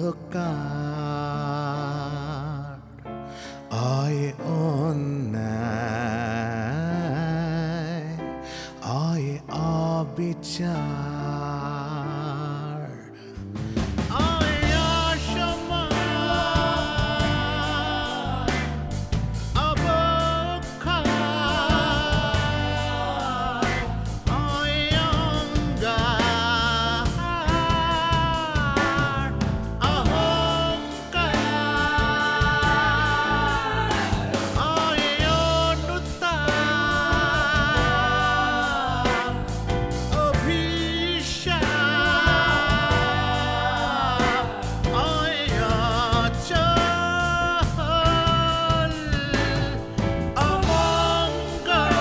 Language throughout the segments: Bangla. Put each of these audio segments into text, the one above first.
অন্ধকার, আয় অন্যায়, আয় অবিচার, আয় অসম্মান, অবক্ষয়, আয় অঙ্গার, অহংকার, আয় অনুতাপ, অভিশাপ, আয় অচল, অমঙ্গল,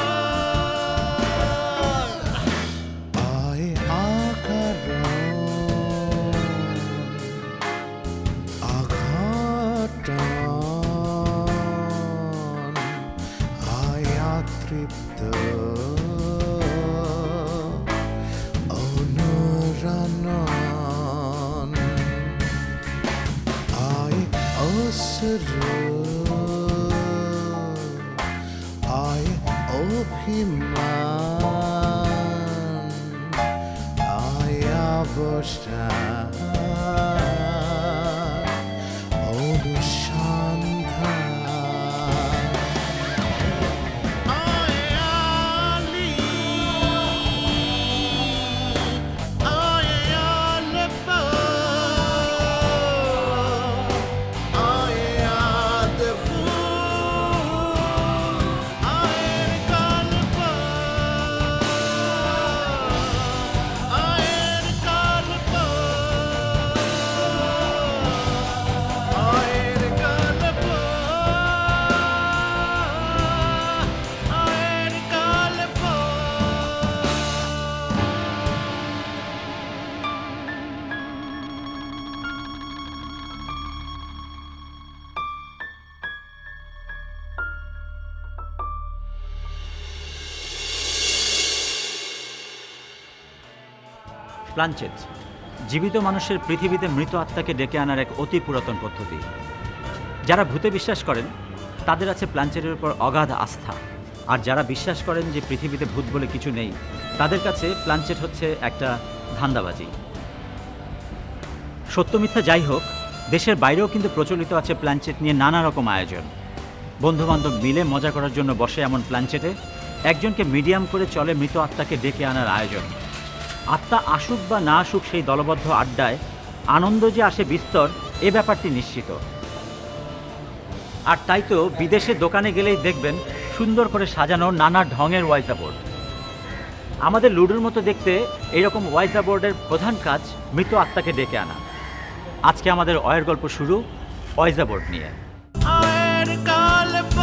আয় আকারণ, আঘাতন, আয় অতৃপ্ত, অনুরণন, আয় অসুর, আয় অভিমান, আয় অবসান, অনুসন্ধান, আয় আলি, আয় আলপ, আয় আদভূত, আয়ের গল্প, আয়ের গল্প, আয়ের গল্প, আয়ের গল্প। প্লানচেট জীবিত মানুষের পৃথিবীতে মৃত আত্মাকে ডেকে আনার এক অতি পুরাতন পদ্ধতি। যারা ভূতে বিশ্বাস করেন তাদের আছে প্লানচেটের উপর অগাধ আস্থা, আর যারা বিশ্বাস করেন যে পৃথিবীতে ভূত বলে কিছু নেই তাদের কাছে প্লানচেট হচ্ছে একটা ধান্দাবাজি। সত্য মিথ্যা যাই হোক, দেশের বাইরেও কিন্তু প্রচলিত আছে প্লানচেট নিয়ে নানা রকম আয়োজন। বন্ধুবান্ধব মিলে মজা করার জন্য বসে এমন প্লানচেটে একজনকে মিডিয়াম করে চলে মৃত আত্মাকে ডেকে আনার আয়োজন। আত্মা আসুক বা না আসুক, সেই দলবদ্ধ আড্ডায় আনন্দ যে আসে বিস্তর, এ ব্যাপারটি নিশ্চিত। আর তাই তো বিদেশে দোকানে গেলেই দেখবেন সুন্দর করে সাজানো নানা ঢঙের ওয়াইজা বোর্ড। আমাদের লুডোর মতো দেখতে এইরকম ওয়াইজা বোর্ডের প্রধান কাজ মৃত আত্মাকে ডেকে আনা। আজকে আমাদের অয়ের গল্প শুরু ওয়াইজা বোর্ড নিয়ে। আয়ের গল্প,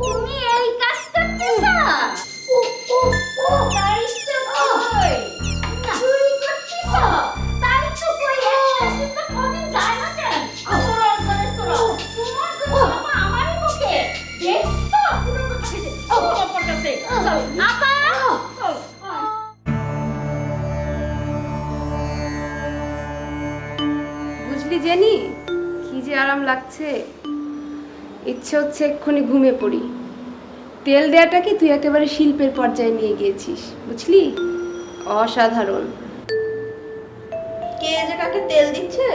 তুমি এই কাজ করতেছো? তাই তো কই? চুরি করতেছো? তাই তো কই? একসাথে তো কদিন যায় না কেন? অপরাধ করে তোরা। তোমার তো বাবা আমারই মুখে। দেখছো? পুরো কথা কেটে। ওর পড়তেছে। আপা! বুঝলি জেনি, কি যে আরাম লাগছে। ইচ্ছে হচ্ছে এক্ষুনি ঘুমিয়ে পড়ি। তেল দেওয়াটাকে তুই একেবারে শিল্পের পর্যায়ে নিয়ে গিয়েছিস, বুঝলি? অসাধারণ। কে যে কাকে তেল দিচ্ছে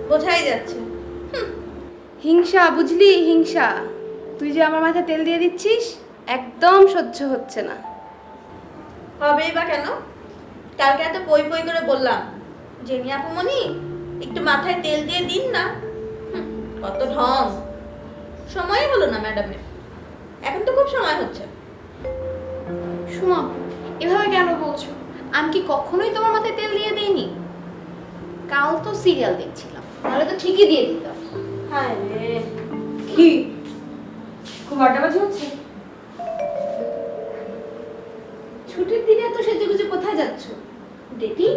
বোঝাই যাচ্ছে। হিংসা, বুঝলি? হিংসা। তুই যে আমার মাথায় তেল দিয়ে দিচ্ছিস, একদম সহ্য হচ্ছে না। হবেই বা কেন? কালকে এত পই পই করে বললাম, জেনি আপুমনি একটু মাথায় তেল দিয়ে দিন না। কত ঢং! সময়ই হলো না ম্যাডামের। এখন তো খুব সময় হচ্ছে। সুমা, এভাবে কেন বলছো? আমি কি কখনোই তোমার মাথায় তেল দিয়ে দিইনি? কাল তো সিরিয়াল দেখছিলাম, তাহলে তো ঠিকই দিয়ে দিতাম। হায় রে, কি খুব আড্ডাবাজি হচ্ছে? ছুটির দিনে এত সেজেগুজে কোথায় যাচ্ছ? ডেটিং?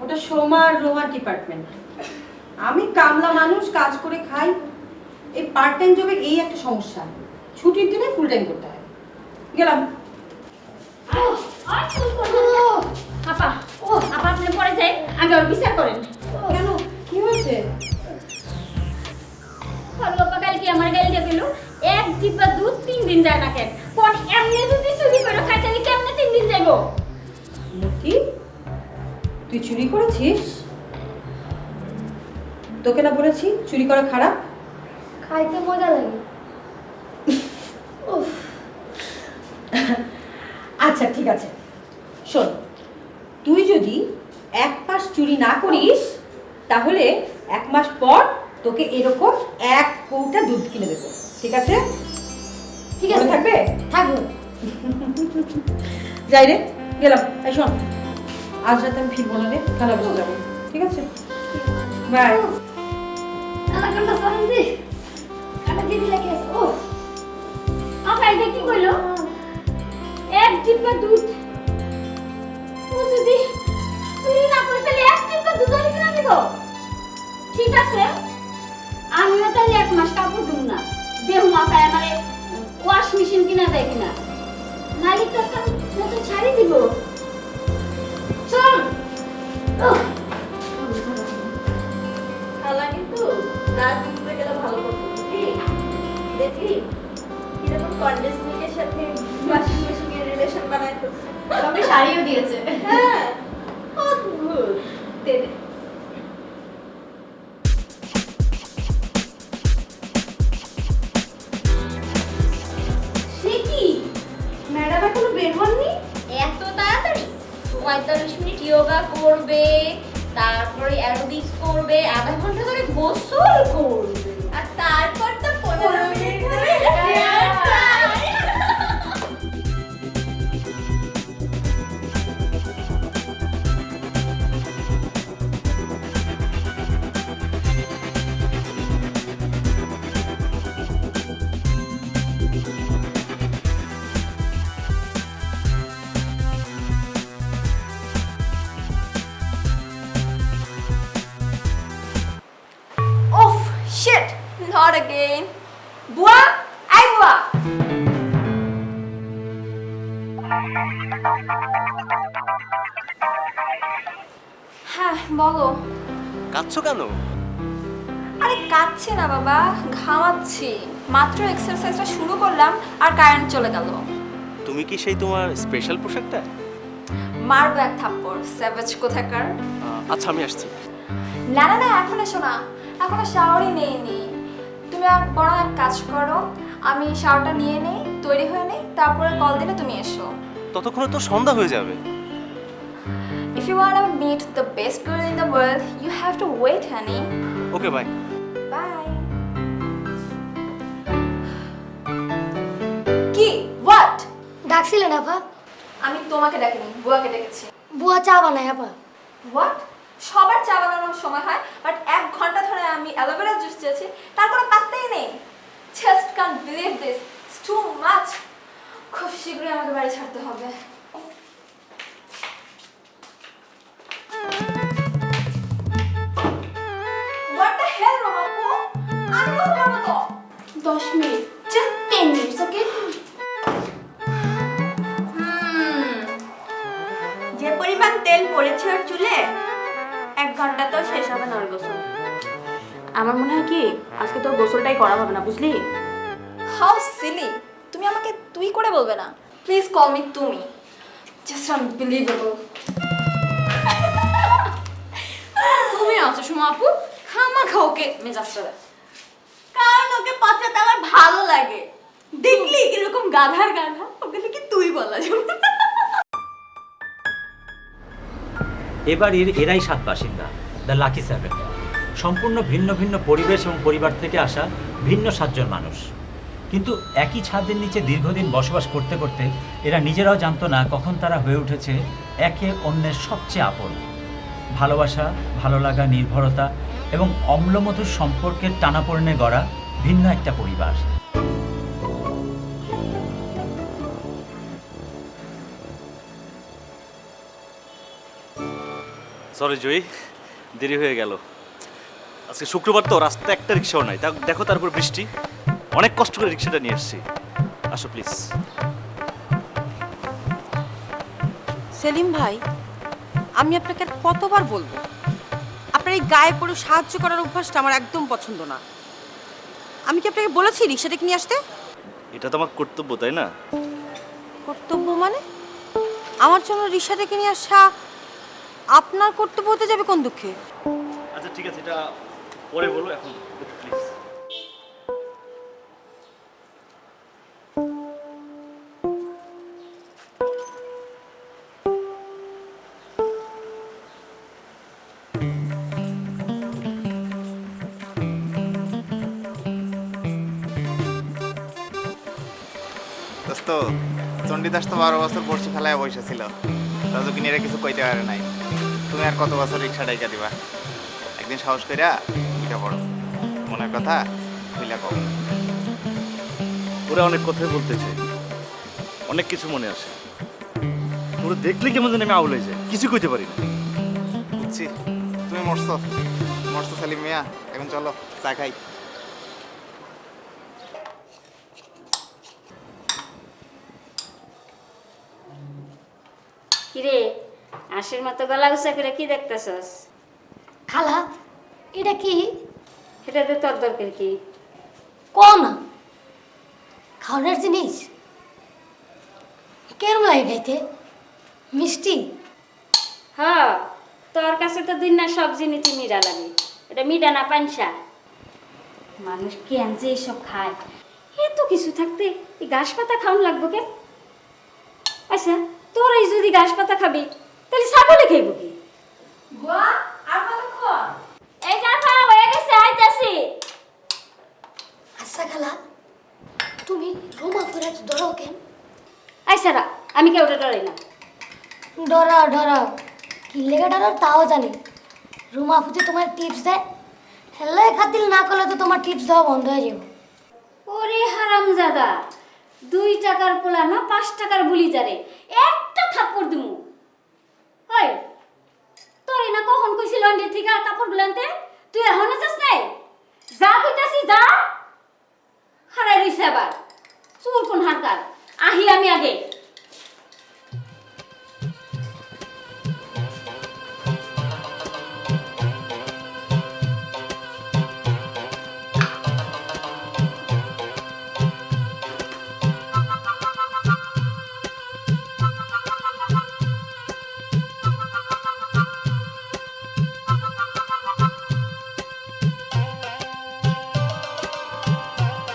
ওটা সোমা আর রোমার ডিপার্টমেন্ট। আমি কামলা মানুষ, কাজ করে খাই। এই পার্ট টাইম জবের এই একটা সমস্যা, ছুটির দিনে ফুল টাইম করতে হয়। গেলাম। আপা, আপা আপনি পরে যাই, আগে ওর বিচার করেন। কেন, কি হয়েছে? আপা কালকে আমার গাড়ি দিয়ে দিল, এক ডিব্বা দুধ 3 দিন যায় না কেন? কোন এমনি যদি চুরি করে খাই তাহলে কেমনে 3 দিন যাইবো? মতি, তুই চুরি করেছিস? তোকে না বলেছি চুরি করা খারাপ? খাইতে মজা লাগে। আচ্ছা ঠিক আছে, শোন, তুই যদি 1 মাস চুরি না করিস তাহলে 1 মাস পর তোকে এরকম 1 কৌটা দুধ কিনে দেবো, ঠিক আছে? ঠিক আছে, মনে থাকবে? থাকবো। যাই রে, গেলাম। এই শোন, আজ রাতে আমি ফিরবো না রে, কাল বসে যাবো, ঠিক আছে? বাই। আমার কাছে সন্ধি কাটা দিদি লাগে। ও আপা এটা কি কইলো? এক ডিব্বা দুধ। ও যদি চুরি না করে তাহলে এক ডিব্বা দুধ আনি কিনা দিব? ঠিক আছে, আমিও তাহলে 1 মাস কাপড় দুম না। দেহ মাথায় আমারে ওয়াশ মেশিন কিনা দেয় কিনা, নালি তো একটা নতুন শাড়ি দিব। চল। খালা কিন্তু রাত দুপুরে গেলে ভালো করতো, বুঝলি? দেখি কিরকম কন্ডেন্স মিল্কের সাথে ওয়াশিং মেশিনের রিলেশন বানায় ফেলছে। আমাকে শাড়িও দিয়েছে। হ্যাঁ, অদ্ভুত। দে দে। সে কি? ম্যাডাম এখনো বের হননি? এত তাড়াতাড়ি? 45 মিনিট যোগা করবে, তারপরে অ্যারোবিক্স করবে, আধা ঘন্টা ধরে গোসল করবে, আর তারপর তো 15 মিনিট ধরে হেয়ার ড্রাই। ওফ শিট, নট अगेन। বুয়া, আই বুয়া। হ্যাঁ বলো। কাঁদছো কেন? আরে কাঁদছি না বাবা, ঘামাচ্ছি। মাত্র এক্সারসাইজটা শুরু করলাম আর কারেন্ট চলে গেল। তুমি কি সেই তোমার স্পেশাল পোশাকটা? মারবো এক থাপ্পড়, স্যাভেজ কোথাকার। আচ্ছা আমি আসছি। না না না, এখন এসো না, এখনো শাওয়ারই নেইনি। তুমি বরং এক কাজ করো, আমি শাওয়ারটা নিয়ে নেই, তৈরি হয়ে নেই, তারপরে কল দিলে তুমি এসো। ততক্ষণে তো সন্ধ্যা হয়ে যাবে। If you wanna meet the best girl in the world, you have to wait, honey. Okay bye. Bye. কি? What? ডাকছিলেন আপা? আমি তোমাকে ডাকিনি, বুয়াকে ডেকেছি। বুয়া চা বানায় আপা। What? সবার চা বানানোর সময় হয়, বাট 1 ঘন্টা ধরে আমি অ্যালোভেরা জুস চেয়েছি, তার কোনো পাত্তাই নেই। Just can't believe this. It's too much. খুব শীঘ্রই আমাকে বাড়ি ছাড়তে হবে। What the hell, রমাপু? আমি বলতে পারবো তো। 10 মিনিট, just 10 minutes, okay? যে পরিমাণ তেল পড়েছে ওর চুলে, 1 ঘন্টা তো শেষ হবে না ওর গোসল। আমার মনে হয় কি আজকে তোর গোসলটাই করা হবে না, বুঝলি? How silly. তুমি আমাকে তুই করে বলবে না। Please call me তুমি। Just unbelievable. তুমি আছো সুমা আপু, খামাখা ওকে আগে মেজাজটা দেয়। কারণ ওকে পচাতে আমার ভালো লাগে। দেখলি কিরকম গাধার গাধা, ওকে কি তুই বলা যাবে। এবার এরাই 7 বাসিন্দা, দ্য লাকি 7। সম্পূর্ণ ভিন্ন ভিন্ন পরিবেশ এবং পরিবার থেকে আসা ভিন্ন 7 জন মানুষ, কিন্তু একই ছাদের নিচে দীর্ঘদিন বসবাস করতে করতে এরা নিজেরাও জানতো না কখন তারা হয়ে উঠেছে একে অন্যের সবচেয়ে আপন। ভালোবাসা, ভালো লাগা, নির্ভরতা এবং অম্লমধুর সম্পর্কের টানাপোড়েনে গড়া ভিন্ন একটা পরিবার। সরি জয়ী, দেরি হয়ে গেল। আজকে শুক্রবার তো, রাস্তায় একটা রিক্সাও নাই। দেখো তারপর বৃষ্টি, অনেক কষ্ট করে রিক্সাটা নিয়ে এসেছি। আসো প্লিজ। সেলিম ভাই, আমি আপনাকে আর কতবার বলবো, আপনার এই গায়ে পড়ে সাহায্য করার অভ্যাসটা আমার একদম পছন্দ না। আমি কি আপনাকে বলেছি রিক্সাটাকে নিয়ে আসতে? এটা তো আমার কর্তব্য, তাই না? কর্তব্য মানে? আমার জন্য রিক্সাটাকে নিয়ে আসা আপনার কর্তব্য হতে যাবে কোন দুঃখে? আচ্ছা ঠিক আছে, এটা পরে বলো, এখন প্লিজ। দোস্ত, চণ্ডীদাস তো 12 বছর বর্ষি ফেলায় বসে ছিল, রজকিনীরা কিছু কইতে পারে নাই। তুমি আর কত বছর রিক্সা ডাইকা দিবা? একদিন সাহস কইরা উঠে পড়ো, মনের কথা খুইলা কও। ওরা অনেক কথাই বলতেছে, অনেক কিছু মনে আসে। ওরা দেখলে কেমন যেন আমি আউল হয়ে যাই, কিছু কইতে পারি না। বুঝছি, তুমি মরছো মরছো সেলিম মিয়া। এখন চলো চা খাই। কিরে, আশের মতো গলা উঁচা করে কি দেখতেছস? খালা এটা কি? এটাতে তোর দরকার কি? ক না, খাওয়ানোর জিনিস কেরম লাগে খাইতে? মিষ্টি? হ্যাঁ, তোর কাছে তো দিন না সব জিনিসই মিঠা লাগে। এটা মিঠা না পানসা? মানুষ কেন যে এসব খায়? এত কিছু থাকতে এই ঘাস পাতা খাওয়ান লাগবো কেন? আচ্ছা, তোরাই যদি ঘাস পাতা খাবি তাহলে ছাগলে খাইব কি? বুয়া, আর কতক্ষণ? এই জাফা হয়ে গেছে, আইতাছি। আচ্ছা খালা, তুমি রুমা ফুরে ডরাও কেন? আইসারা, আমি কেউটা ডরাই না। ডরাও ডরাও, কি লেগে ডরাও তাও জানি। রুমা ফুতে তোমার টিপস দেয়, হেলে খাতিল না করলে তো তোমার টিপস দেওয়া বন্ধ হয়ে যাবে। ওরে হারামজাদা, 2 টাকার পোলা না 5 টাকার বুলি যারে একটা থাপ্পড় দিমু। ওই তোরে না কখন কইছিল আন্ডি থেকে কাপড় গুলানতে? তুই এখনো যাস নাই? যা কইতাছি যা। হারাই রইছে আবার চুর কোন হারকার। আহি আমি আগে।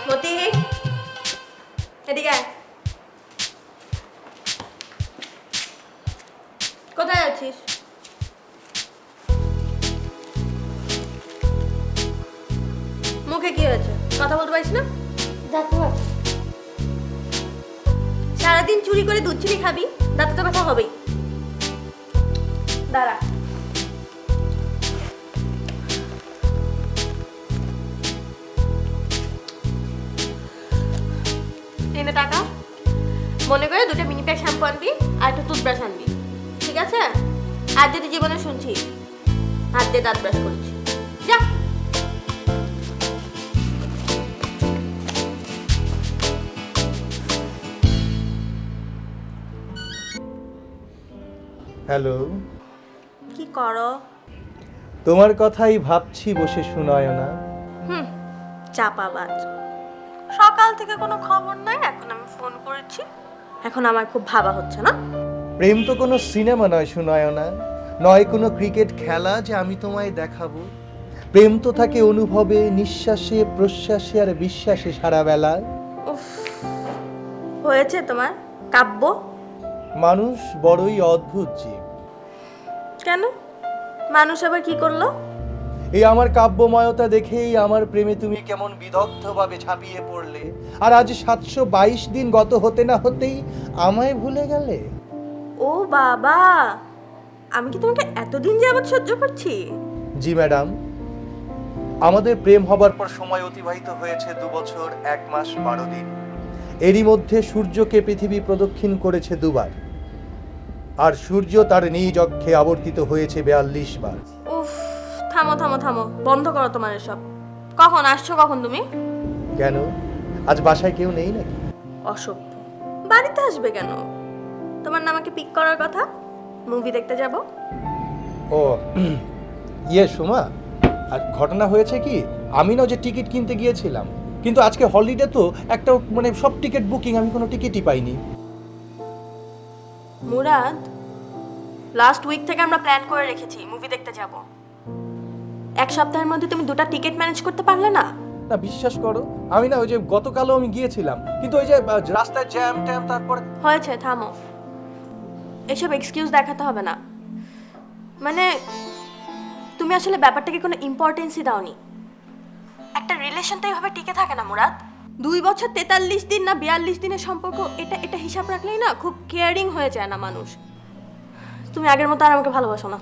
মতি, এদিকে আয়। কোথায় আছিস? মুখে কি হয়েছে? কথা বলতে পারিস না? যাতে পারছি। সারাদিন চুরি করে দুধ চিনি খাবি, দাঁতে তো ব্যথা হবেই। দাঁড়া। এনে টাকা, মনে করে 2টা মিনি প্যাক শ্যাম্পু আনবি আর একটা টুথব্রাশ আনবি, ঠিক আছে? আর যদি জীবনে শুনছি হাত দিয়ে দাঁত ব্রাশ করছি, যা। হ্যালো, কি করো? তোমার কথাই ভাবছি বসে সুনয়না। চাপাবাজ। সকাল থেকে কোনো খবর নাই, এখন আমি ফোন করেছি, এখন আমার খুব ভাবা হচ্ছে না? প্রেম তো কোনো সিনেমা নয় সুনয়না, নয় কোনো ক্রিকেট খেলা যে আমি তোমায় দেখাবো। প্রেম তো থাকে অনুভবে, নিঃশ্বাসে, প্রশ্বাসে আর বিশ্বাসে সারা বেলা। উফ, হয়েছে তোমার কাব্য? মানুষ বড়ই অদ্ভুত জীব। কেন, মানুষ আবার কি করলো? এই আমার কাব্যময়তা দেখেই আমার প্রেমে তুমি কেমন বিদগ্ধভাবে ঝাঁপিয়ে পড়লে, আর আজ 722 দিন গত হতে না হতেই আমায় ভুলে গেলে। ও বাবা, আমি কি তোমাকে এতদিন যাবত সহ্য করছি? জি ম্যাডাম, আমাদের প্রেম হবার পর সময় অতিবাহিত হয়েছে 2 বছর 1 মাস 12 দিন। এরই মধ্যে সূর্যকে পৃথিবী প্রদক্ষিণ করেছে 2 বার, আর সূর্য তার নিজ অক্ষে আবর্তিত হয়েছে 42 বার। উফ, থামো থামো থামো, বন্ধ করো তোমার এসব। কখন আসছো, কখন তুমি? কেন, আজ বাসায় কেউ নেই নাকি? অসভ্য, বাড়িতে আসবে কেন? তোমার না আমাকে পিক করার কথা, মুভি দেখতে যাব। ও ইয়ে সুমা, আর ঘটনা হয়েছে কি, আমি না যে টিকিট কিনতে গিয়েছিলাম, কিন্তু আজকে হলিডে তো একটা মানে সব টিকিট বুকিং, আমি কোনো টিকিটই পাইনি। মুরাদ, লাস্ট উইক থেকে আমরা প্ল্যান করে রেখেছি মুভি দেখতে যাব। 1 সপ্তাহের মধ্যে তুমি 2টা টিকিট ম্যানেজ করতে পারলে না? না বিশ্বাস করো, আমি না ওই যে গতকালও আমি গিয়েছিলাম, কিন্তু ওই যে রাস্তায় জ্যাম ট্যাম, তারপরে হয়েছে, থামো, এসব এক্সকিউজ দেখাতে হবে না। মানে তুমি আসলে ব্যাপারটাকে কোনো ইম্পর্টেন্সই দাওনি। একটা রিলেশন তো এইভাবে টিকে থাকে না মুরাদ। 2 বছর 43 দিন না 42 দিনের সম্পর্ক, এটা হিসাব রাখলেই না খুব কেয়ারিং হয়ে যায় না মানুষ। তুমি আগের মতো আর আমাকে ভালোবাসো না।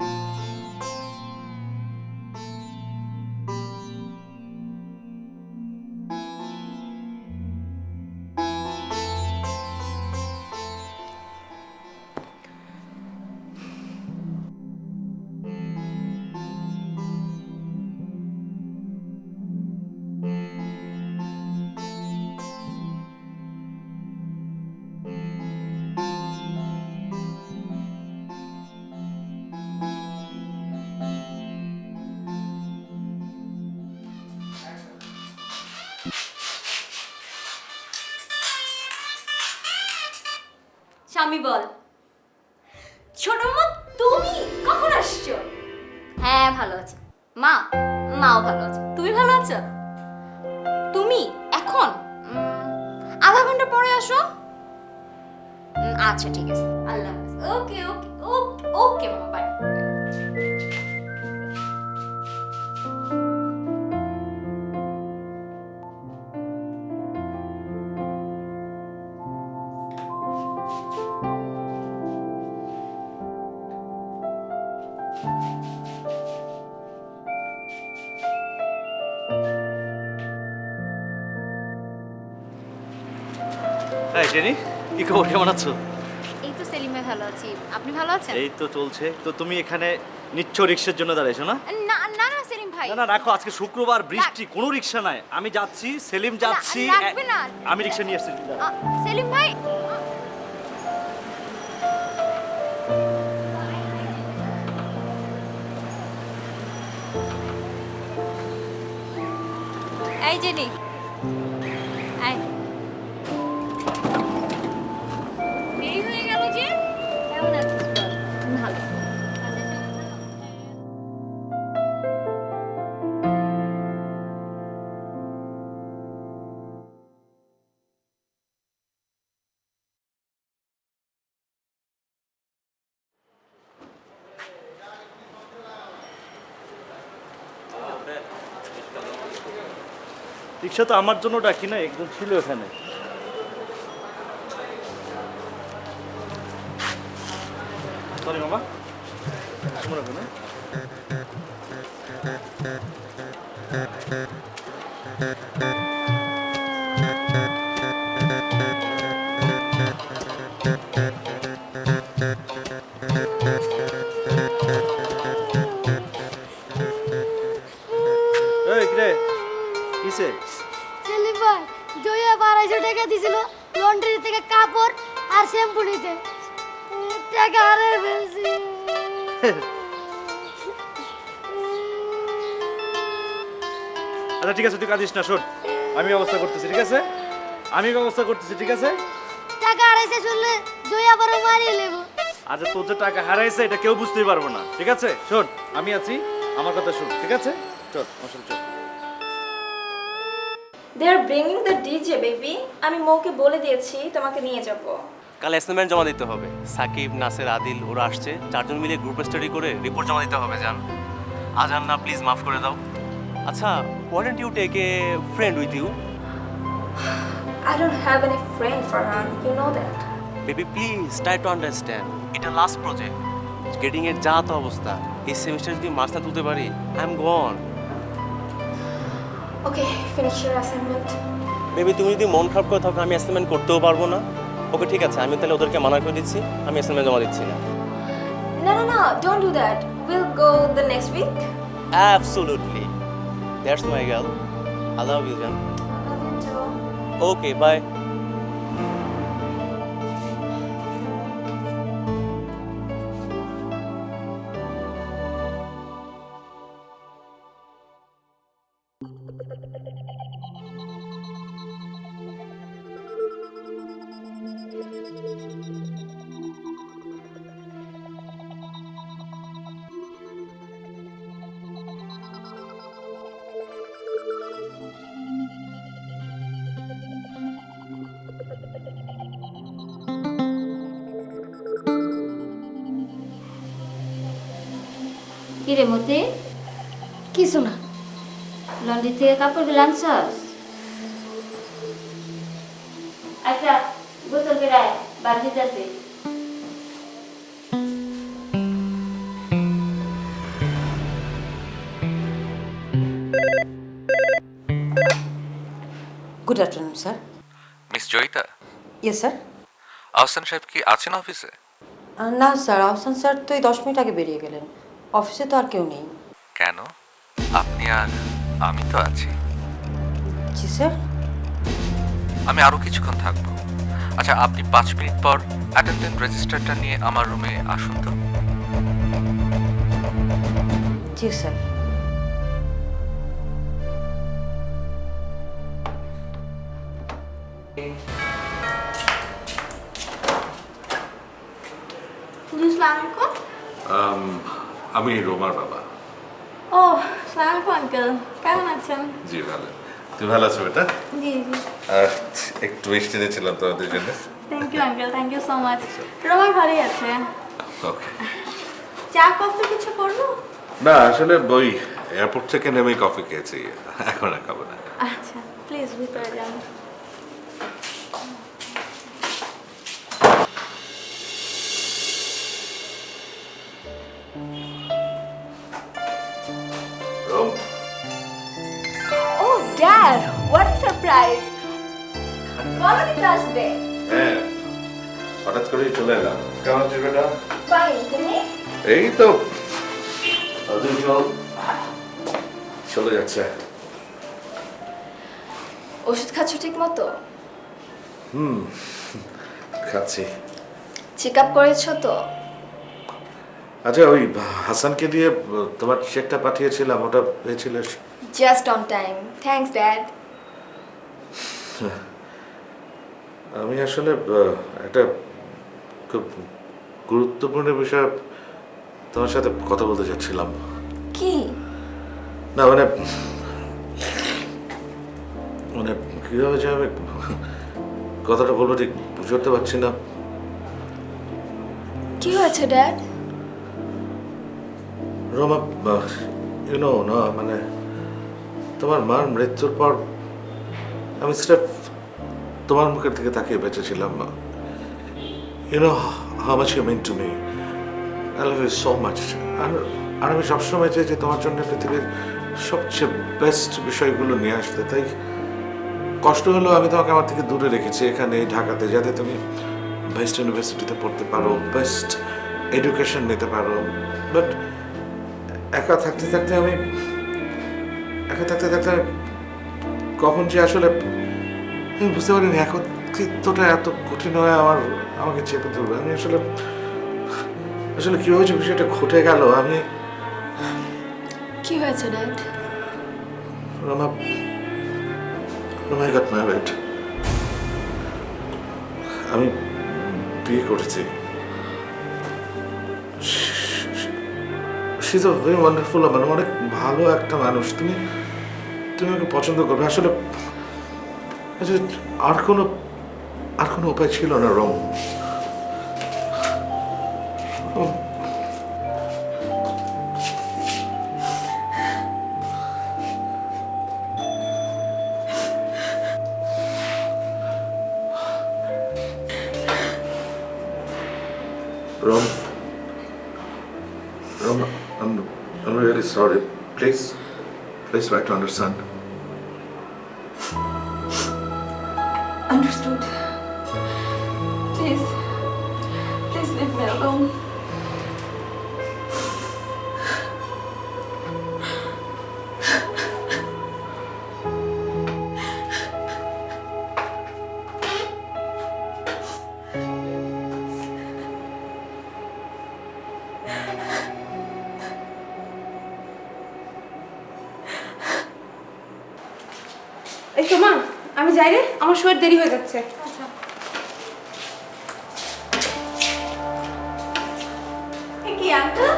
স্বামী বল। ছোট মা, তুমি কখন আসছো? হ্যাঁ ভালো আছি মা, মাও ভালো আছে। তুমি ভালো আছো? তুমি এখন আধা ঘন্টা পরে আসো। আচ্ছা ঠিক আছে, আল্লাহ হাফেজ। ওকে ওকে ওকে ওকে মামা, বাই। এই জেনি, কি খবর, কেমন আছো? এই তো সেলিম ভাই, ভালো আছি। আপনি ভালো আছেন? এই তো চলছে। তো তুমি এখানে নিচ্ছ রিক্সার জন্য দাঁড়াইছো না? না না না সেলিম ভাই, না না রাখো, আজকে শুক্রবার, বৃষ্টি, কোনো রিক্সা নাই। আমি যাচ্ছি, সেলিম যাচ্ছি, লাগবে না। আমি রিক্সা নিয়ে আসছি। সেলিম ভাই, এই জেনি, আয়। দেরি হয়ে গেল যে। কেমন আছিস বল? ভালো। রিক্সা তো আমার জন্য ডাকি না, একজন ছিল এখানে। সরি মামা, মনে রাখো না। এই কিরে, কিসে? সেলিম ভাই, জয়া 250 টাকা দিছিল লন্ড্রি থেকে কাপড় আর শ্যাম্পু নিতে। টাকা হারিয়ে ফেলছি। আচ্ছা ঠিক আছে, তুই কাঁদিস না, শোন আমি ব্যবস্থা করতেছি, ঠিক আছে? আমি ব্যবস্থা করতেছি, ঠিক আছে? টাকা হারাইছে শুনলে জয়া বড় মারিয়ে নেব। আচ্ছা তোর যে টাকা হারাইছে এটা কেউ বুঝতেই পারবো না, ঠিক আছে? শোন আমি আছি, আমার কথা শোন, ঠিক আছে? চল। চল মশাল চল। দে আর ব্রিংিং দ্য ডিজে বেবি। আমি মৌকে বলে দিয়েছি তোমাকে নিয়ে যাব। কাল অ্যাসাইনমেন্ট জমা দিতে হবে। সাকিব, নাসের, আদিল ওরা আসছে, চারজন মিলে গ্রুপ স্টাডি করে রিপোর্ট জমা দিতে হবে। জান আজান না, প্লিজ মাফ করে দাও। আচ্ছা, want you take a friend with you? I don't have any friend, Farhan. You know that. Baby please try to understand, এটা লাস্ট প্রজেক্ট। গেটিং এর যা তো অবস্থা, এই সেমিস্টার যদি মার্কস না তুলতে পারি, I am gone. Okay, finish your assignment. Baby তুমি যদি মন খারাপ করে থাকো, আমি অ্যাসাইনমেন্ট করতেও পারবো না। ওকে ঠিক আছে, আমি তাহলে ওদেরকে মানা করে দিচ্ছি, আমি অ্যাসাইনমেন্ট জমা দিচ্ছি না। No, don't do that. We'll go the next week. Absolutely. That's my girl. I love you, Jan. I love you too. Okay, bye. কি রে মতি, কিছু না। লন্ড্রি থেকে কাপড় আনছস? আচ্ছা, গোসল করে বাড়ি যাচ্ছে। Good afternoon sir. Miss Joyita, yes sir. Ahsan সাহেব কি আছেন অফিসে? না স্যার, আহসান স্যার তো এই 10 মিনিট আগে বেরিয়ে গেলেন। অফিসে তো আর কেউ নেই। কেন? আপনি আর আমি তো আছি। জি স্যার। আমি আরো কিছুক্ষণ থাকবো। আচ্ছা, আপনি 5 মিনিট পর অ্যাটেন্ডেন্ট রেজিস্টারটা নিয়ে আমার রুমে আসুন তো। জি স্যার। আমি রোমার বাবা। ও, সালাম আঙ্কেল, কেমন আছেন? জি ভালো। তুমি ভালো আছো বেটা? জি জি। একটু মিষ্টি দিয়েছিলাম তোমাদের জন্য। Thank you uncle, thank you so much. Roma ভালোই আছে। ওকে। চা কফি কিছু করবো? না আসলে ওই এয়ারপোর্ট থেকে নেমে কফি খেয়েছি, এখন আর খাবো না। আচ্ছা, প্লিজ ভিতরে যান। রোম, Oh, Dad, what a surprise! বলো কি আসবে? হ্যাঁ হঠাৎ করেই চলে এলাম। কেমন আছিস বেটা? ফাইন, তুমি? এই তো চলে যাচ্ছে। ওষুধ খাচ্ছ ঠিক মতো? খাচ্ছি। চেক আপ করেছো তো? আচ্ছা, ওই হাসানকে দিয়ে তোমার চেকটা পাঠিয়েছিলাম, ওটা পেয়েছিল? Just on time, thanks dad. আমি আসলে একটা খুব গুরুত্বপূর্ণ বিষয় তোমার সাথে কথা বলতে চাচ্ছিলাম। কি? না মানে মানে কীভাবে যে আমি কথাটা বলবো ঠিক বুঝে উঠতে পারছি না। কি হয়েছে ড্যাড? রমা, ইউনো না মানে তোমার মার মৃত্যুর পর আমি স্রেফ তোমার মুখের দিকে তাকিয়ে বেঁচেছিলাম। You know how much you mean to me, I love you so much. আর আমি সবসময় চাই যে তোমার জন্য পৃথিবীর সবচেয়ে বেস্ট বিষয়গুলো নিয়ে আসতে। তাই কষ্ট হলেও আমি তোমাকে আমার থেকে দূরে রেখেছি এখানে ঢাকাতে, যাতে তুমি বেস্ট ইউনিভার্সিটিতে পড়তে পারো, বেস্ট এডুকেশন নিতে পারো। বাট একা থাকতে থাকতে আমি কখন যে আসলে আমি বুঝতে পারিনি একত্রিত্বটা এত কঠিন হয়ে আমাকে চেপে ধরবে। আমি আসলে কীভাবে যে বিষয়টা ঘটে গেল। আমি কি হয়েছে dad? Rama, I got married. আমি বিয়ে করেছি। She's a very wonderful woman, অনেক ভালো একটা মানুষ, তুমি তুমি ওকে পছন্দ করবে আসলে। আচ্ছা, আর কোনো উপায় ছিল না রম? Rom, I'm really sorry. Please try to understand. Understood. Please leave me alone. এই সোমা, আমি যাই রে, আমার শোয়ের দেরি হয়ে যাচ্ছে। কি আঙ্কেল,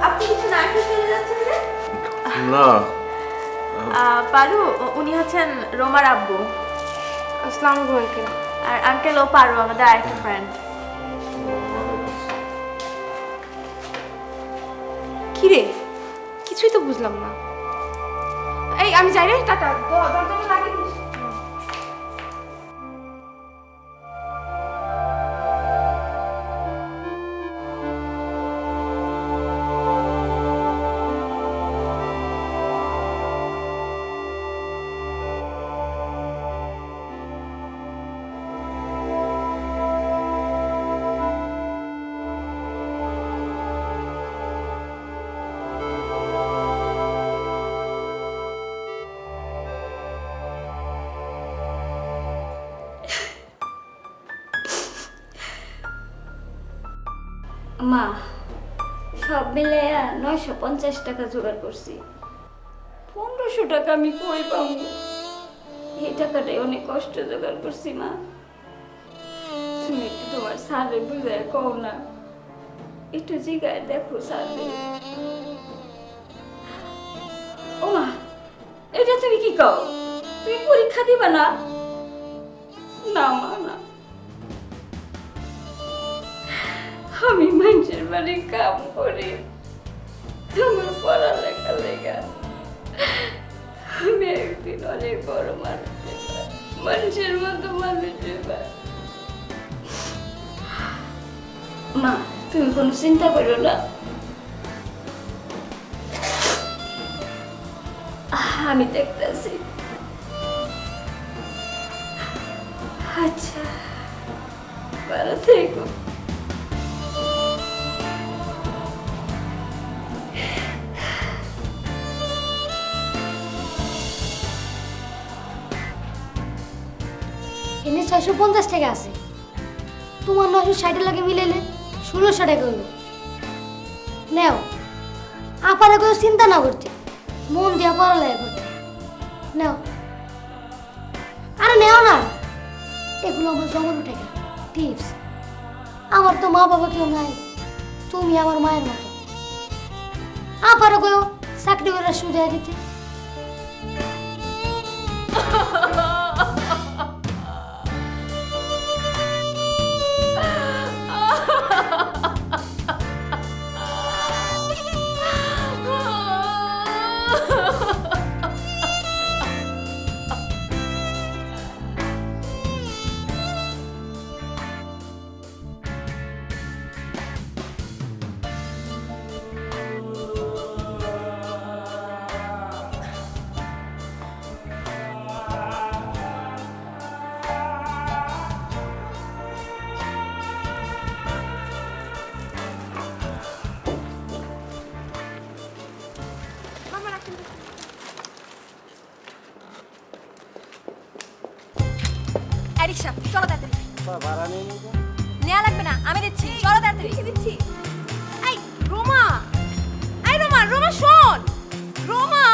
আপনি কিছু না খেয়ে চলে যাচ্ছেন যে? না, পারু, উনি হচ্ছেন রোমার আব্বু। আসসালামু আলাইকুম আঙ্কেল। আর আঙ্কেল ও পারু, আমাদের আরেকটা ফ্রেন্ড। কি রে, কিছুই তো বুঝলাম না। এই আমি যাই রে, টাটা। দরজাটা লাগিয়ে দিস। মা, সব মিলে 950 টাকা জোগাড় করছি। 1500 টাকা আমি কই পাবো? এই টাকাটাই অনেক কষ্ট জোগাড় করছি মা। তুমি একটু তোমার স্যারে বুঝায় কও না, একটু জিগায় দেখো স্যারে। ও মা, এটা তুমি কি কও? তুমি পরীক্ষা দিবা না? না মা, না। আমি মানুষের বাড়ি কাম করি তোমার পড়ালেখা লেগা। আমি একদিন অনেক বড় মানুষের মতো মানুষ হইবার। মা, তুমি কোনো চিন্তা করো না, আমি দেখতেছি। আচ্ছা, ভালো থেকো। এনে 650 টাকা আছে, তোমার 960 লাগে মিলাইলে 1600 টাকা হইল। নেও, আপারে কোনো চিন্তা না করতে, মন দিয়া পড়ালেখা করতে। নেও, আরে নেও না, এগুলো আমার জমানো টাকা, টিপস। আমার তো মা বাবা কেউ নাই, তুমি আমার মায়ের মতো। আপারে কেউ চাকরি করে সুবিধা দিতে। রিক্সা, চলো তাড়াতাড়ি। নেওয়া লাগবে না, আমি দিচ্ছি। চলো তাড়াতাড়ি। দিচ্ছি। এই রোমা, এই রোমা, রোমা শোন। রোমা,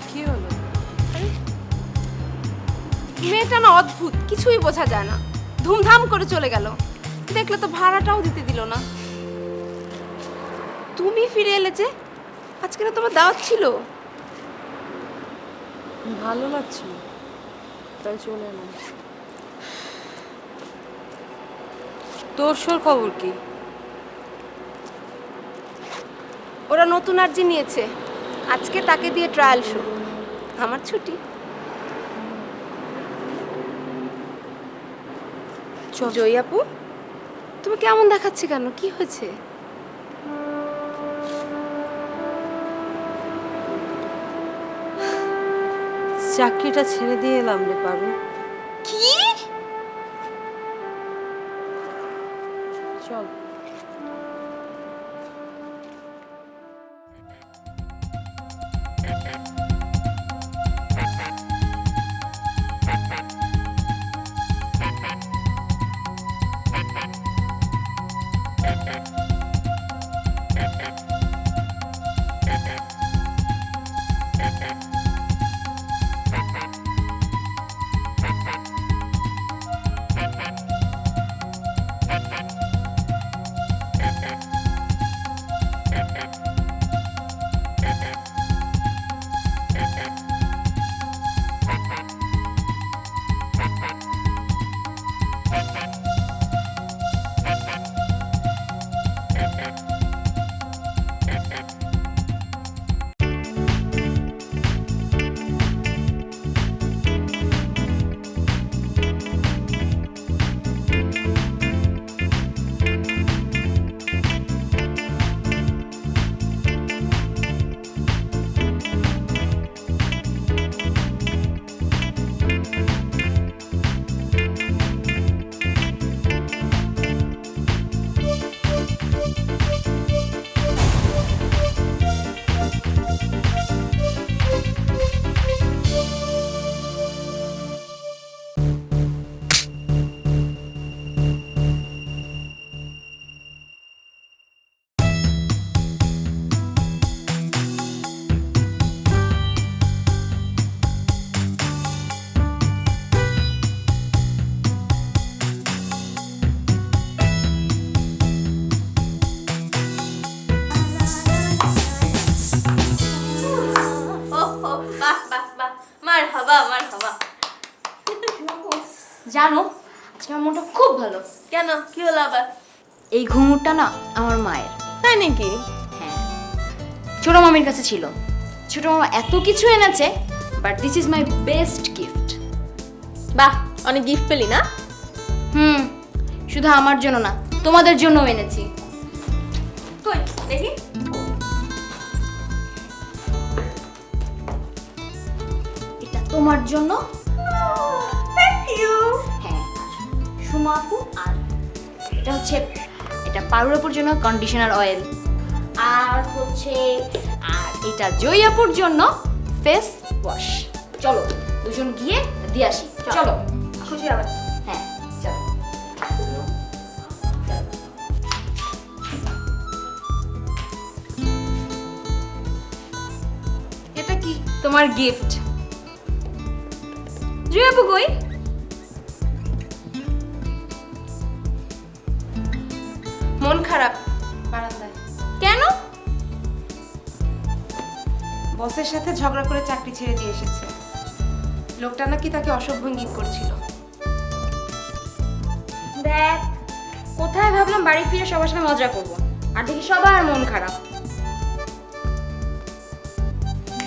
কি হলো? মেয়েটা না অদ্ভুত, কিছুই বোঝা যায় না। ধুমধাম করে চলে গেল, দেখলে তো ভাড়াটাও দিতে দিল না। তুমি ফিরে এলে যে? আজকে না তোমার দাওয়াত ছিল? ভালো লাগছে না, তাই চলে এলাম। তোর শোর খবর কি? ওরা নতুন আরজি নিয়েছে, আজকে তাকে দিয়ে ট্রায়াল শো। আমার ছুটি। জয় আপু, তুমি কেমন দেখাচ্ছে কেন? কি হয়েছে? চাকরিটা ছেড়ে দিয়ে এলাম রে পারু। কি? চল। জানো আজকে আমার মনটা খুব ভালো। কেন, কি হলো আবার? এই ঘুঙুরটা না আমার মায়ের। তাই নাকি? হ্যাঁ, ছোট মামির কাছে ছিল। ছোট মামা এত কিছু এনেছে, but this is my best gift. বাহ, অনেক গিফট পেলি না? শুধু আমার জন্য না, তোমাদের জন্যও এনেছি। কই দেখি। এটা তোমার জন্য। Thank you. হ্যাঁ, সুমা আপু। আর এটা হচ্ছে, এটা পারুর আপুর জন্য কন্ডিশনার অয়েল। আর হচ্ছে, আর এটা জয় আপুর জন্য ফেস ওয়াশ। চলো দুজন গিয়ে দিয়ে আসি। চলো। খুশি আবার। হ্যাঁ চলো। এটা কি? তোমার গিফট। জয় আপু কই? মন খারাপ, বারান্দায়। কেন? বসের সাথে ঝগড়া করে চাকরি ছেড়ে দিয়ে এসেছে। লোকটা নাকি তাকে অসভ্য ইঙ্গিত করছিল। দেখ, কোথায় ভাবলাম বাড়ি ফিরে সবার সাথে মজা করবো, আর দেখি সবার মন খারাপ।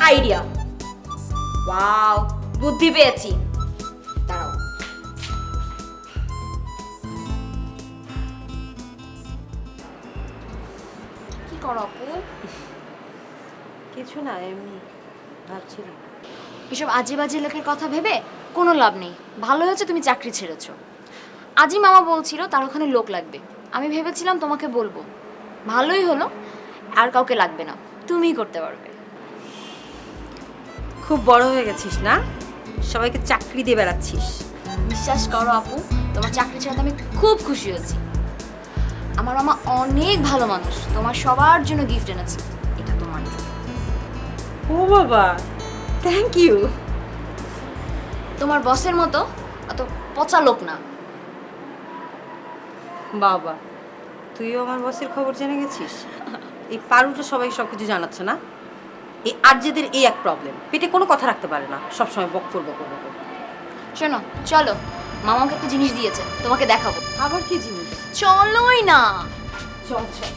আইডিয়া, ওয়াও, বুদ্ধি পেয়েছি। দাঁড়াও। কি করো আপু? কিছু না, এমনি ভাবছিলাম। এসব আজে বাজে লোকের কথা ভেবে কোনো লাভ নেই। ভালো হয়েছে তুমি চাকরি ছেড়েছো। আজই মামা বলছিল তার ওখানে লোক লাগবে। আমি ভেবেছিলাম তোমাকে বলবো। ভালোই হলো, আর কাউকে লাগবে না, তুমিই করতে পারবে। খুব বড় হয়ে গেছিস না, সবাইকে চাকরি দিয়ে বেড়াচ্ছিস। বিশ্বাস করো আপু, তোমার চাকরি ছাড়াতে আমি খুব খুশি হয়েছি। আমার মামা অনেক ভালো মানুষ, তোমার সবার জন্য গিফট এনেছে। এটা তোমার জন্য। ও বাবা, থ্যাংক ইউ। তোমার বসের মতো অত পচা লোক না। বাবা, তুইও আমার বসের খবর জেনে গেছিস? এই পারুটা সবাই সব কিছু জানাচ্ছে না? এই আর্যদের এই এক প্রবলেম, পেটে কোনো কথা রাখতে পারে না, সবসময় বক করবো। শোনো চলো, মামাকে একটা জিনিস দিয়েছে, তোমাকে দেখাবো। আবার কি জিনিস? চলোই না। চল চল।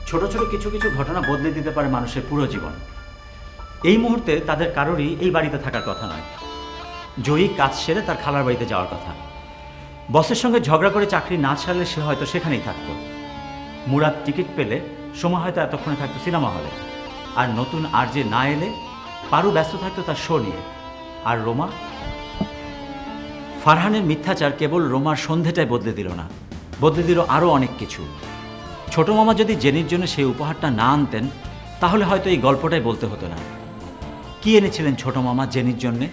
ছোট ছোট কিছু কিছু ঘটনা বদলে দিতে পারে মানুষের পুরো জীবন। এই মুহূর্তে তাদের কারোরই এই বাড়িতে থাকার কথা নয়। জয়ী কাজ সেরে তার খালার বাড়িতে যাওয়ার কথা। বসের সঙ্গে ঝগড়া করে চাকরি না ছাড়লে সে হয়তো সেখানেই থাকতো। মুরাদ টিকিট পেলে সময় হয়তো এতক্ষণে থাকতো সিনেমা হলে। আর নতুন আরজে না এলে পারু ব্যস্ত থাকতো তার শো নিয়ে। আর রোমা, ফারহানের মিথ্যাচার কেবল রোমার সন্ধেটাই বদলে দিল না, বদলে দিল আরও অনেক কিছু। ছোট মামা যদি জেনির জন্য সেই উপহারটা না আনতেন তাহলে হয়তো এই গল্পটাই বলতে হতো না। কি এনেছিলেন ছোট মামা জেনির জন্যে?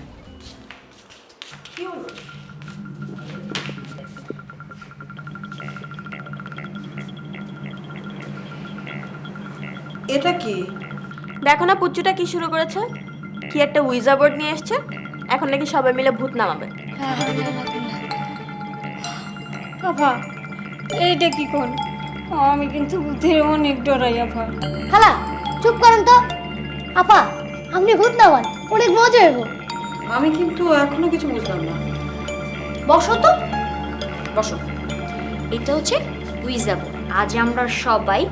এটা কি? দেখো না পুচ্চুটা কি শুরু করেছে, কি একটা উইজা বোর্ড নিয়ে এসছে, এখন নাকি সবাই মিলে ভূত নামাবে। আপা এইটা কি কোন? আমি কিন্তু ভূতের অনেক ডরাই আপা। খালা চুপ করেন তো। আপা আপনি ভূত নামান, অনেক মজা হইব। আমি কিন্তু এখনো কিছু বুঝলাম না। বসো তো। বসো। এটা হচ্ছে উইজা বোর্ড। আজ আমরা সবাই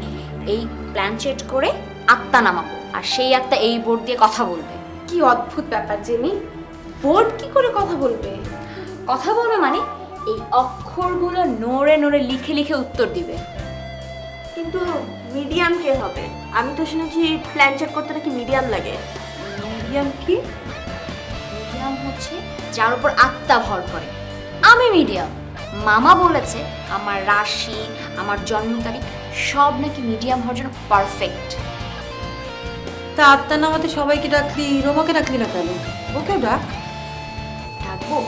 এই প্ল্যানচেট করে আত্মা নামাবো, আর সেই আত্মা এই বোর্ড দিয়ে কথা বলবে। কি অদ্ভুত ব্যাপার জেনি, বোর্ড কি করে কথা বলবে? কথা বলবে মানে এই অক্ষরগুলো নড়ে নড়ে লিখে লিখে উত্তর দিবে। কিন্তু মিডিয়াম কে হবে? আমি তো শুনেছি প্ল্যান চেক করতে নাকি মিডিয়াম লাগে। মিডিয়াম কি? মিডিয়াম হচ্ছে যার উপর আত্মা ভর করে। আমি মিডিয়াম। মামা বলেছে আমার রাশি, আমার জন্ম তারিখ সব নাকি মিডিয়াম হওয়ার জন্য পারফেক্ট। তা আত্মা নামাতে সবাইকে ডাকলি, রোমাকে ডাকলি না কেন? ওকেও ডাক। ডাকবো?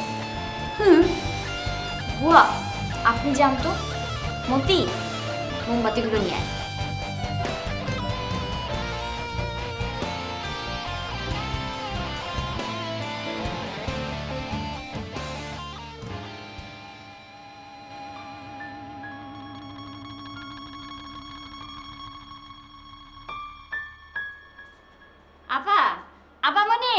বুয়া আপনি জানতো। মতি মোমবাতিগুলো নিয়ে আয়। আপা, আপা মনে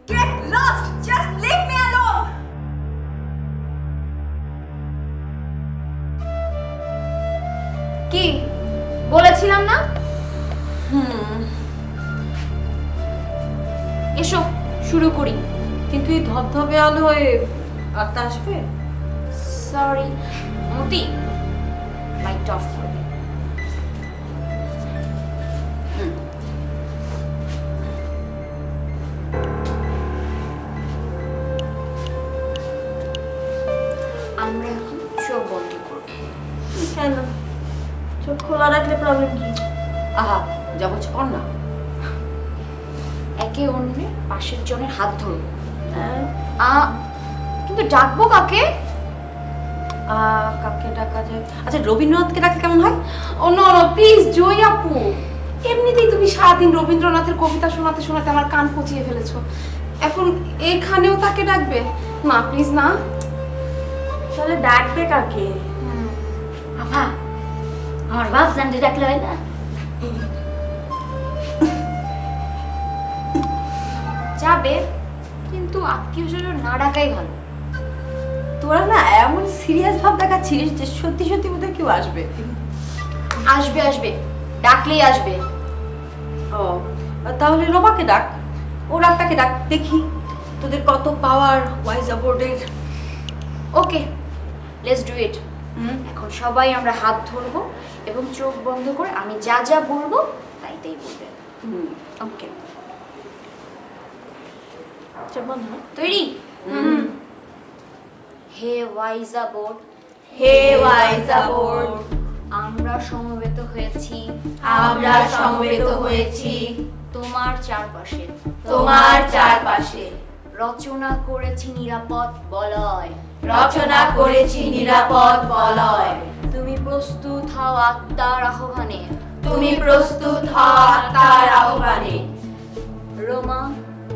Get lost! Just leave me alone! কি বলেছিলাম না? এসো শুরু করি। কিন্তু এই ধবধবে আলোয় আত্মা আসবে? সরি মতি, লাইট অফ করে দে। আমরা এখন চোখ বন্ধ করব। কেন? চোখ খোলা রাখলে প্রবলেম কি? আহা যা বলছো কর না। একে অন্যের পাশের জনের হাত ধরবো। কিন্তু ডাকবো কাকে? কাকে ডাকা যায়? আচ্ছা রবীন্দ্রনাথকে ডাকলে কেমন হয়? ও নো নো প্লিজ জয় আপু, এমনিতেই তুমি সারাদিন রবীন্দ্রনাথের কবিতা শোনাতে শোনাতে আমার কান পচিয়ে ফেলেছো, এখন এখানেও তাকে ডাকবে? না প্লিজ না। তাহলে ডাকবে কাকে? আপা আমার বাপ জানতে ডাকলে হয় না? যাবে, কিন্তু আত্মীয় স্বজন না ডাকাই ভালো। তোরা না এমন সিরিয়াস ভাব দেখাচ্ছিস যে সত্যি সত্যি বোধহয় কেউ আসবে। আসবে আসবে, ডাকলেই আসবে। ও তাহলে রোমাকে ডাক, ওর আত্মাকে ডাক, দেখি তোদের কত পাওয়ার ওয়াইজা বোর্ডের। Okay let's do it. এখন সবাই আমরা হাত ধরবো এবং চোখ বন্ধ করে আমি যা যা বলবো তাই তাই বলবে। ওকে তৈরি? হে ওয়াইজা বোর্ড, হে ওয়াইজা বোর্ড, আমরা সমবেত হয়েছি, আমরা সমবেত হয়েছি তোমার চারপাশে, তোমার চারপাশে, রচনা করেছি নিরাপদ বলয়, রচনা করেছি নিরাপদ বলয়। তুমি প্রস্তুত হও আত্মার আহ্বানে, তুমি প্রস্তুত হও আত্মার আহ্বানে। রোমা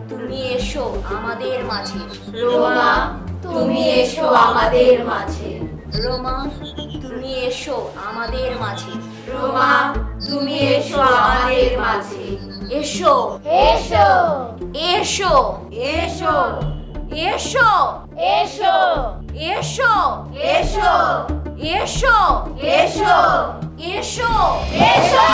তুমি এসো আমাদের মাঝে, রোমা তুমি এসো আমাদের মাঝে, রোমা তুমি এসো আমাদের মাঝে। রোমা তুমি এসো আমাদের মাঝে এসো এসো এসো এসো এসো এসো এসো এসো এসো এসো এসো এসো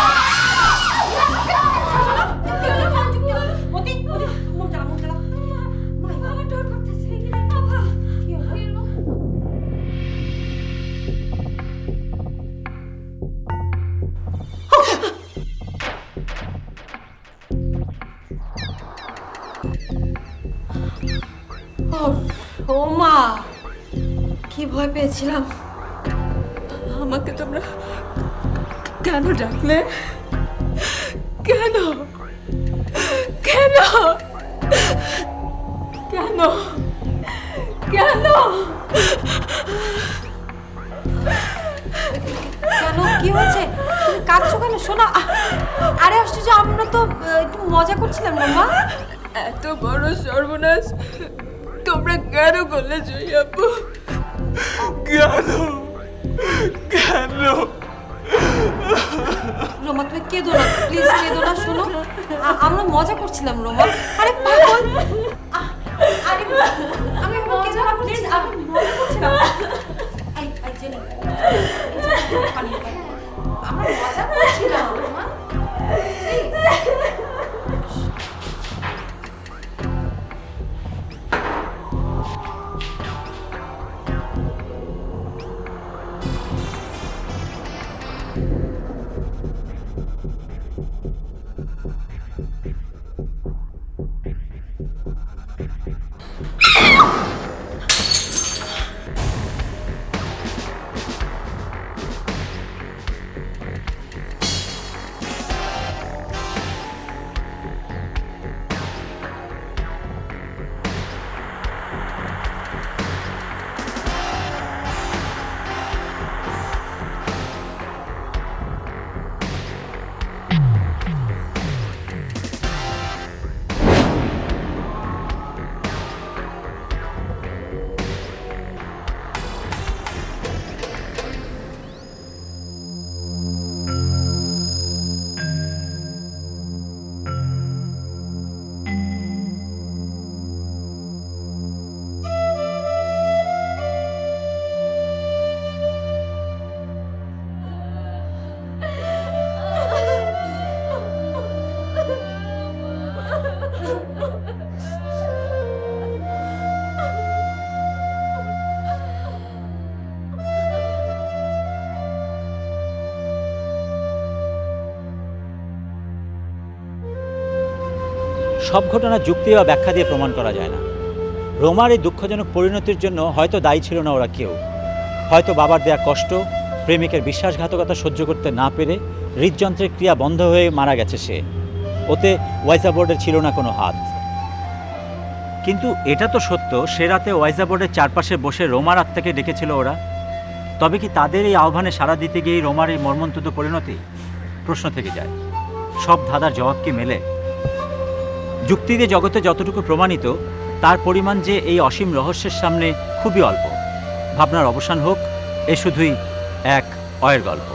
ও মা, কি ভয় পেয়েছিলাম। আমাকে তোমরা কেন ডাকলে? কেন কেন কেন কেন কেন কি হয়েছে? তুমি কাঁদছো কেন? শোনা, আরে আশ্চর্য, আমরা তো একটু মজা করছিলাম না মা। এত বড় সর্বনাশ তোমরা কেন করলে জয়ী আপু? কেন কেন রোমা তুমি কেঁদো না, প্লিজ কেঁদো না। শোনো, আমরা মজা করছিলাম রোমা। আরে পাগল, আরে আমি কেঁদো না প্লিজ, আমি মজা করছিলাম। এই জেনি, আমরা মজা করছিলাম রোমা। সব ঘটনা যুক্তি বা ব্যাখ্যা দিয়ে প্রমাণ করা যায় না। রোমার এই দুঃখজনক পরিণতির জন্য হয়তো দায়ী ছিল না ওরা কেউ। হয়তো বাবার দেয়া কষ্ট, প্রেমিকের বিশ্বাসঘাতকতা সহ্য করতে না পেরে হৃদযন্ত্রের ক্রিয়া বন্ধ হয়ে মারা গেছে সে। ওতে ওয়াইজা বোর্ডের ছিল না কোনো হাত। কিন্তু এটা তো সত্য, সে রাতে ওয়াইজা বোর্ডের চারপাশে বসে রোমার আত্মাকে ডেকেছিল ওরা। তবে কি তাদের এই আহ্বানে সাড়া দিতে গিয়ে রোমার এই মর্মন্তুদ পরিণতি? প্রশ্ন থেকে যায়। সব ধাঁধার জবাব কি মেলে? যুক্তি দিয়ে জগতে যতটুকু প্রমাণিত, তার পরিমাণ যে এই অসীম রহস্যের সামনে খুবই অল্প। ভাবনার অবসান হোক, এ শুধুই এক অয়ের গল্প।